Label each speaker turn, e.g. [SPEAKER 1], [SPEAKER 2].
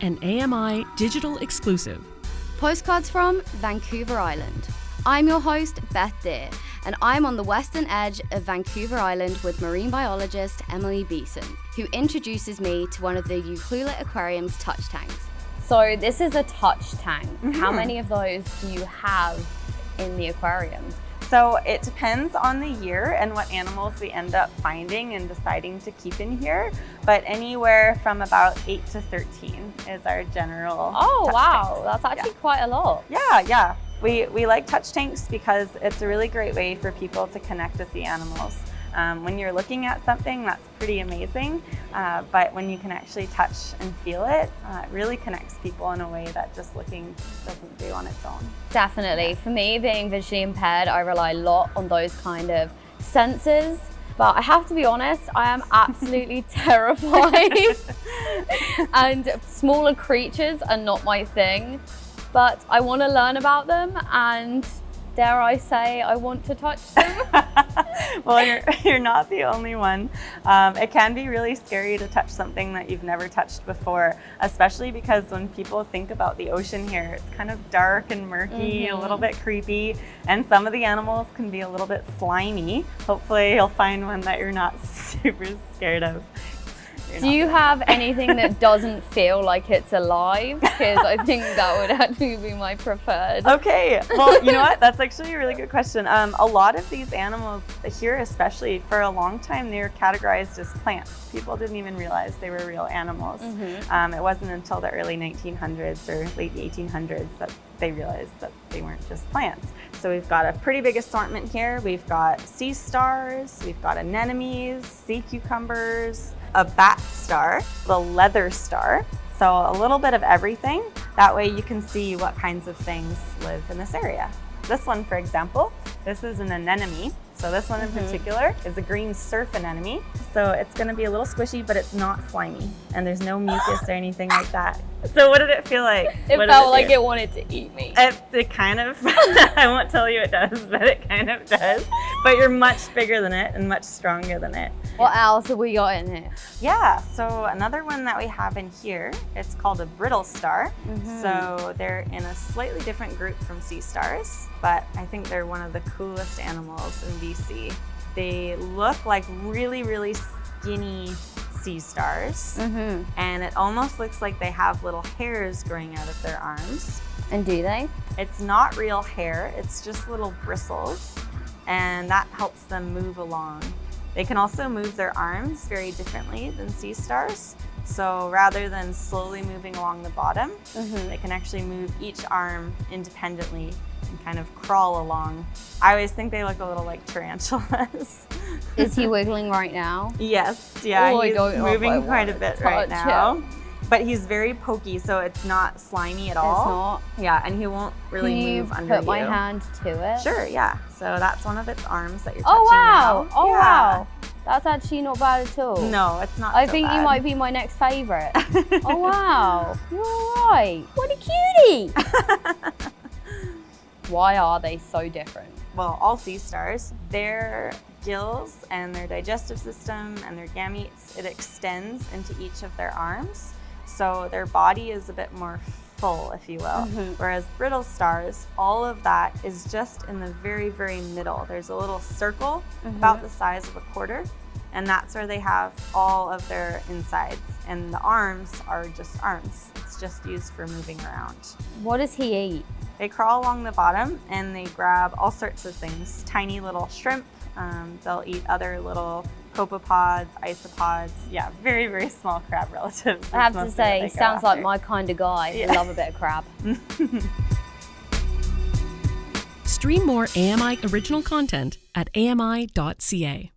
[SPEAKER 1] an AMI digital exclusive.
[SPEAKER 2] Postcards from Vancouver Island. I'm your host, Beth Deer, and I'm on the western edge of Vancouver Island with marine biologist Emily Beeson, who introduces me to one of the Ucluelet Aquarium's touch tanks. So this is a touch tank. How many of those do you have in the aquarium?
[SPEAKER 3] So it depends on the year and what animals we end up finding and deciding to keep in here, but anywhere from about 8 to 13 is our general touch tanks.
[SPEAKER 2] That's actually quite a lot.
[SPEAKER 3] Yeah. We like touch tanks because it's a really great way for people to connect with the animals. When you're looking at something, that's pretty amazing, but when you can actually touch and feel it, it really connects people in a way that just looking doesn't do on its own.
[SPEAKER 2] Definitely. For me, being visually impaired, I rely a lot on those kind of senses. But I have to be honest, I am absolutely terrified. And smaller creatures are not my thing, but I want to learn about them, and dare I say, I want to touch them.
[SPEAKER 3] Well, you're not the only one. It can be really scary to touch something that you've never touched before, especially because when people think about the ocean here, it's kind of dark and murky, a little bit creepy, and some of the animals can be a little bit slimy. Hopefully you'll find one that you're not super scared of.
[SPEAKER 2] Do you have anything that doesn't feel like it's alive? Because I think that would actually be my preferred.
[SPEAKER 3] Okay, well, you know what? That's actually a really good question. A lot of these animals here, especially for a long time, they were categorized as plants. People didn't even realize they were real animals. It wasn't until the early 1900s or late 1800s that they realized that they weren't just plants. So we've got a pretty big assortment here. We've got sea stars, we've got anemones, sea cucumbers, a bat star, the leather star. So a little bit of everything. That way you can see what kinds of things live in this area. This one, for example, this is an anemone. So this one in particular is a green surf anemone. So it's gonna be a little squishy, but it's not slimy. And there's no mucus or anything like that. So what did it feel like?
[SPEAKER 2] It felt like it wanted to eat me.
[SPEAKER 3] It kind of, I won't tell you it does, but it kind of does. But you're much bigger than it and much stronger than it.
[SPEAKER 2] What else have we got in here?
[SPEAKER 3] Yeah, so another one that we have in here, it's called a brittle star. So they're in a slightly different group from sea stars, but I think they're one of the coolest animals in BC. They look like really, really skinny sea stars, and it almost looks like they have little hairs growing out of their arms.
[SPEAKER 2] And do they?
[SPEAKER 3] It's not real hair, it's just little bristles, and that helps them move along. They can also move their arms very differently than sea stars. So rather than slowly moving along the bottom, they can actually move each arm independently and kind of crawl along. I always think they look a little like tarantulas.
[SPEAKER 2] Is he wiggling right now?
[SPEAKER 3] Yes, yeah,
[SPEAKER 2] Oh,
[SPEAKER 3] he's moving quite a bit right now. But he's very pokey, so it's not slimy at all.
[SPEAKER 2] It's not?
[SPEAKER 3] Yeah, and he won't really move under you.
[SPEAKER 2] Can you put my hand to it?
[SPEAKER 3] Sure, yeah. So that's one of its arms that you're
[SPEAKER 2] touching
[SPEAKER 3] now.
[SPEAKER 2] Oh, wow. That's actually not bad at all.
[SPEAKER 3] No, it's not
[SPEAKER 2] I
[SPEAKER 3] so
[SPEAKER 2] think
[SPEAKER 3] bad.
[SPEAKER 2] you might be my next favourite. Oh, wow. You're all right. What a cutie. Why are they so different?
[SPEAKER 3] Well, all sea stars, their gills and their digestive system and their gametes, it extends into each of their arms. So their body is a bit more full, if you will. Whereas brittle stars, all of that is just in the very, very middle. There's a little circle about the size of a quarter, and that's where they have all of their insides. And the arms are just arms. It's just used for moving around.
[SPEAKER 2] What does he eat?
[SPEAKER 3] They crawl along the bottom and they grab all sorts of things. Tiny little shrimp, they'll eat other little copepods, isopods. Yeah, very, very small crab relatives.
[SPEAKER 2] I have to say, he sounds like my kind of guy. I love a bit of crab.
[SPEAKER 1] Stream more AMI original content at ami.ca.